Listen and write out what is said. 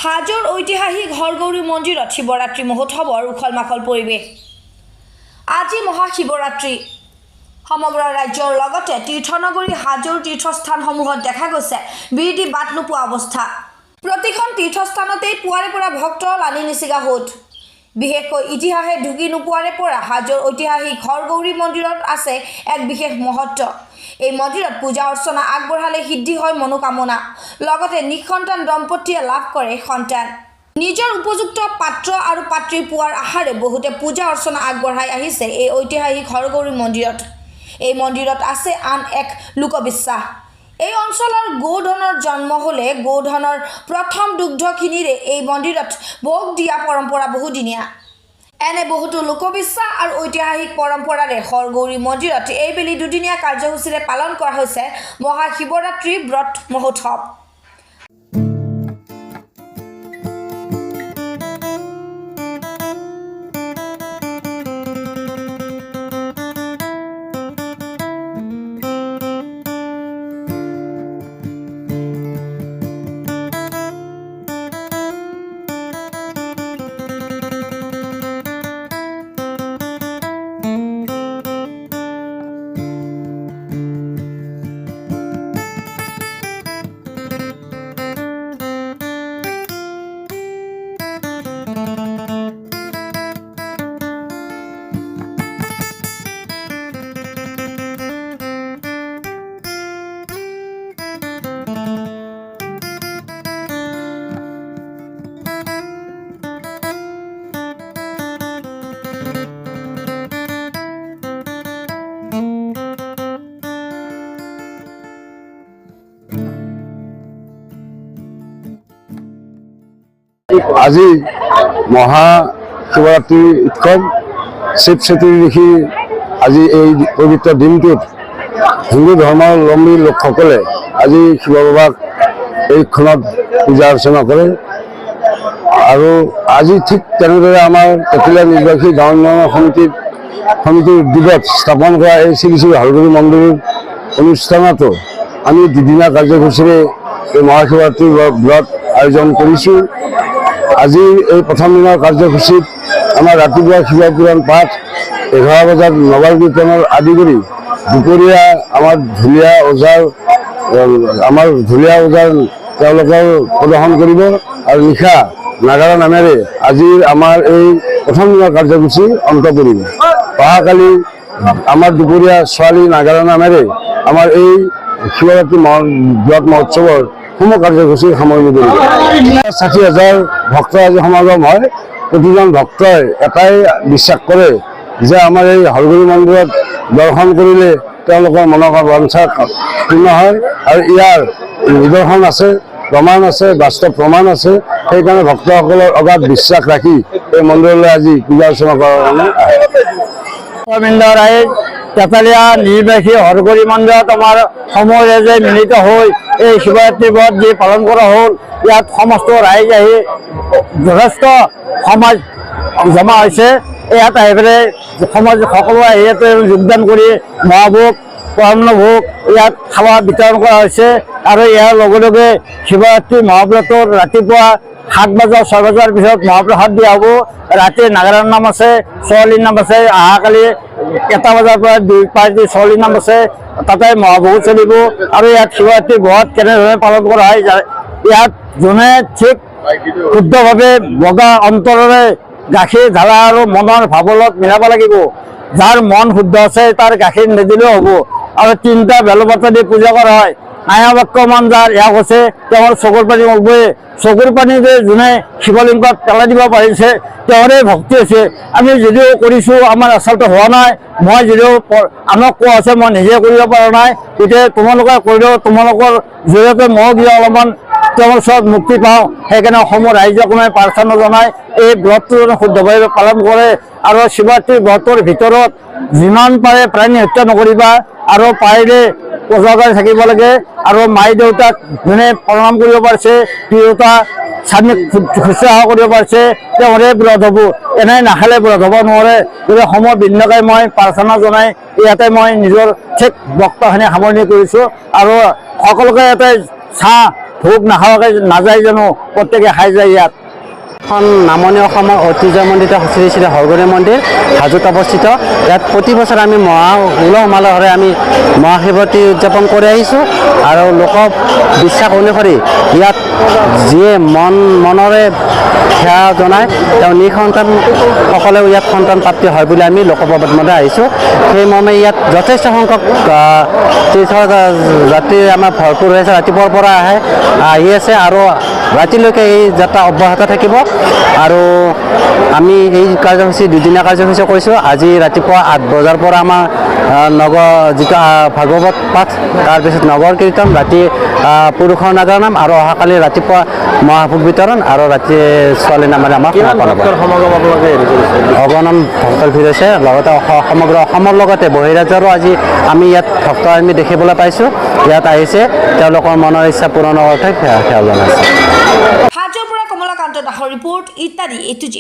হাজোৰ ঐতিহাসিক হৰগৌৰী মন্দিৰত শিৱৰাত্ৰি মহোৎসৱৰ উখল মাখল পৰিৱেশ। আজি মহাশিৱৰাত্ৰি সমগ্ৰ ৰাজ্যৰ লগতে তীৰ্থনগৰী হাজোৰ তীৰ্থস্থানসমূহত দেখা গৈছে বিৰতি বাট নোপোৱা অৱস্থা। প্ৰতিখন তীৰ্থস্থানতেই পুৱাৰে পৰা ভক্ত লানি নিচিগা সোঁত। বিশেষকৈ ইতিহাসে ঢুকি নোপোৱাৰে পৰা হাজোৰ ঐতিহাসিক হৰগৌৰী মন্দিৰত আছে এক বিশেষ মহত্ব। এই মন্দিৰত পূজা অৰ্চনা আগবঢ়ালে সিদ্ধি হয় মনোকামনা, লগতে নিঃসন্তান দম্পতীয়ে লাভ কৰে সন্তান। নিজৰ উপযুক্ত পাত্ৰ আৰু পাত্ৰী পোৱাৰ আশাৰে বহুতে পূজা অৰ্চনা আগবঢ়াই আহিছে এই ঐতিহাসিক হৰগৌৰী মন্দিৰত। এই মন্দিৰত আছে আন এক লোকবিশ্বাস। এই অঞ্চলৰ গৌধনৰ জন্ম হ'লে গৌধনৰ প্ৰথম দুগ্ধখিনিৰে এই মন্দিৰত ভোগ দিয়া পৰম্পৰা বহুদিনীয়া। এনে বহুতো লোকবিশ্বাস আৰু ঐতিহাসিক পৰম্পৰাৰে হৰগৌৰী মন্দিৰত এইবেলি দুদিনীয়া কাৰ্যসূচীৰে পালন কৰা হৈছে মহাশিৱৰাত্ৰি ব্ৰত মহোৎসৱ। আজি মহাশিৱৰাত্ৰি উৎসৱ শিৱ চতুৰ্দশী। আজি এই পবিত্ৰ দিনটোত হিন্দু ধৰ্মাৱলম্বী লোকসকলে আজি শিৱ বাবাক এইখনত পূজা অৰ্চনা কৰে। আৰু আজি ঠিক তেনেদৰে আমাৰ কপিলা নিৰ্বাসী গাঁও উন্নয়ন সমিতিৰ উদ্যোগত স্থাপন কৰা এই শ্ৰী শ্ৰী হৰগৌৰী মন্দিৰ অনুষ্ঠানতো আমি দুদিনীয়া কাৰ্যসূচীৰে এই মহাশিৱৰাত্ৰি ব্ৰত আয়োজন কৰিছোঁ। আজি এই প্ৰথম দিনৰ কাৰ্যসূচীত আমাৰ ৰাতিপুৱা শিৱ পুৰাণ পাঠ, 11 বজাত নগৰ কীৰ্তনৰ আদি কৰি দুপৰীয়া আমাৰ ঢুলীয়া ওজাৰ তেওঁলোকৰ প্ৰদৰ্শন কৰিব আৰু নিশা নাগাৰা নামেৰে আজিৰ আমাৰ এই প্ৰথম দিনৰ কাৰ্যসূচী অন্ত পৰিব। অহাকালি আমাৰ দুপৰীয়া ছোৱালী নাগাৰা নামেৰে আমাৰ এই শিৱৰাত্ৰি ব্ৰত মহোৎসৱৰ সমূহ কাৰ্যসূচী সামৰণি পৰিব। 60,000 ভক্ত আজি সমাগম হয়। প্ৰতিজন ভক্তই এটাই বিশ্বাস কৰে যে আমাৰ এই হৰগৌৰী মন্দিৰত দৰ্শন কৰিলে তেওঁলোকৰ মনৰ বাঞ্ছা পূৰ্ণ হয়, আৰু ইয়াৰ নিদৰ্শন আছে, প্ৰমাণ আছে, বাস্তৱ প্ৰমাণ আছে। সেইকাৰণে ভক্তসকলৰ অগাধ বিশ্বাস ৰাখি এই মন্দিৰলৈ আজি পূজা অৰ্চনা কৰাৰ কাৰণে আহে। তেতালীয়া নিৰ্বাসী হৰগৌৰী মন্দিৰত আমাৰ সমূহ ৰাইজে মিলিত হৈ এই শিৱৰাত্ৰি ব্ৰত যি পালন কৰা হ'ল, ইয়াত সমস্ত ৰাইজ আহি যথেষ্ট সমাজ জমা হৈছে। ইয়াত আহি পেলাই সমাজ সকলো আহি ইয়াতে যোগদান কৰি মহাভোগ পৰমভোগ ইয়াত খাৱা বিতৰণ কৰা হৈছে। আৰু ইয়াৰ লগে লগে শিৱৰাত্ৰি মহাব্ৰতৰ ৰাতিপুৱা 7 বজা 6 বজাৰ পিছত মহাপ্ৰসাদ দিয়া হ'ব। ৰাতি নাগাৰাৰ নাম আছে, ছোৱালীৰ নাম আছে। অহাকালি 1 বজাৰ পৰা 2 পাৰ্টি ছোৱালীৰ নাম আছে, তাতে মহাভোগ চলিব। আৰু ইয়াত শিৱৰাত্ৰি ব্ৰত কেনেধৰণে পালন কৰা হয়, ইয়াত যোনে ঠিক শুদ্ধভাৱে বগা অন্তৰেৰে গাখীৰ ঢালা আৰু মনৰ ভাৱলত মিলাব লাগিব। যাৰ মন শুদ্ধ আছে তাৰ গাখীৰ নিদিলেও হ'ব। আৰু 3টা বেলপাত্ৰ দি পূজা কৰা হয়। আয়া বাক্যমান যাৰ ইয়াক হৈছে তেওঁৰ চকুৰ পানী মগবয়ে। চকুৰ পানী যে যোনে শিৱলিংগত পেলাই দিব পাৰিছে তেওঁৰে ভক্তি হৈছে। আমি যদিও কৰিছোঁ, আমাৰ আচলতে হোৱা নাই। মই যদিও আনক কোৱা আছে, মই নিজে কৰিব পৰা নাই। গতিকে তোমালোকে কৰিলেও তোমালোকৰ জৰিয়তে মই দিয়া অলপমান তেওঁৰ ওচৰত মুক্তি পাওঁ। সেইকাৰণে অসমৰ ৰাইজক মই প্ৰাৰ্থনা জনাই এই ব্ৰতটো শুদ্ধভাৱে পালন কৰে। আৰু শিৱৰাত্ৰি ব্ৰতৰ ভিতৰত যিমান পাৰে প্ৰাণী হত্যা নকৰিবা, আৰু পাৰিলে ওজাগাৰ থাকিব লাগে। আৰু মাই দেউতাক যোনে প্ৰণাম কৰিব পাৰিছে, তিৰোতা স্বামীক শুশ্ৰূষা কৰিব পাৰিছে, তেওঁৰে ব্ৰত হ'ব। এনে নাখালে ব্ৰত হ'ব নোৱাৰে। গতিকে সময় বিন্দাকৈ মই প্ৰাৰ্থনা জনাই ইয়াতে মই নিজৰ ঠিক বক্তব্যখিনি সামৰণি কৰিছোঁ। আৰু সকলোকে ইয়াতে চাহ ভোগ নাখাওয়াকে নাযায় জানো প্ৰত্যেকে খাই যায় ইয়াত এখন নামনি অসমৰ ঐতিহ্যমণ্ডিত শ্ৰী শ্ৰী হৰগুৰি মন্দিৰ হাজোত অৱস্থিত ইয়াত প্ৰতি বছৰ আমি উলহ মালহেৰে আমি মহাশিৱৰাত্ৰি উদযাপন কৰি আহিছোঁ আৰু লোক বিশ্বাস অনুসৰি ইয়াত যিয়ে মনৰে সেৱা জনায় তেওঁ নিসন্তানসকলেও ইয়াত সন্তান প্ৰাপ্তি হয় বুলি আমি লোকপ্ৰবাদমতে আহিছোঁ সেই মৰ্মে ইয়াত যথেষ্ট সংখ্যক তীৰ্থযাত্ৰী আমাৰ ভৰপূৰ হৈ আছে ৰাতিপুৱাৰ পৰা আহি আছে আৰু ৰাতিলৈকে এই যাত্ৰা অব্যাহত থাকিব আৰু আমি এই কাৰ্যসূচী দুদিনীয়া কাৰ্যসূচী কৰিছোঁ আজি ৰাতিপুৱা 8 বজাৰ পৰা আমাৰ যিটো ভাগৱত পাঠ তাৰপিছত নগৰ কীৰ্তন ৰাতি পুৰুষৰ নাগাৰা নাম আৰু অহাকালি ৰাতিপুৱা মহাভোগ বিতৰণ আৰু ৰাতি ছোৱালী নামেৰে আমাৰ অগণন ভক্তৰ ভিৰ হৈছে লগতে সমগ্ৰ অসমৰ লগতে বহিৰাজ্যৰো আজি আমি ইয়াত ভক্ত আমি দেখিবলৈ পাইছোঁ ইয়াত আহিছে তেওঁলোকৰ মনৰ ইচ্ছা পূৰণৰ অৰ্থে সেৱা জনাইছে হাজোৰ পৰা কমলাকান্ত দাসৰ ৰিপৰ্ট ইত্যাদি A to Z।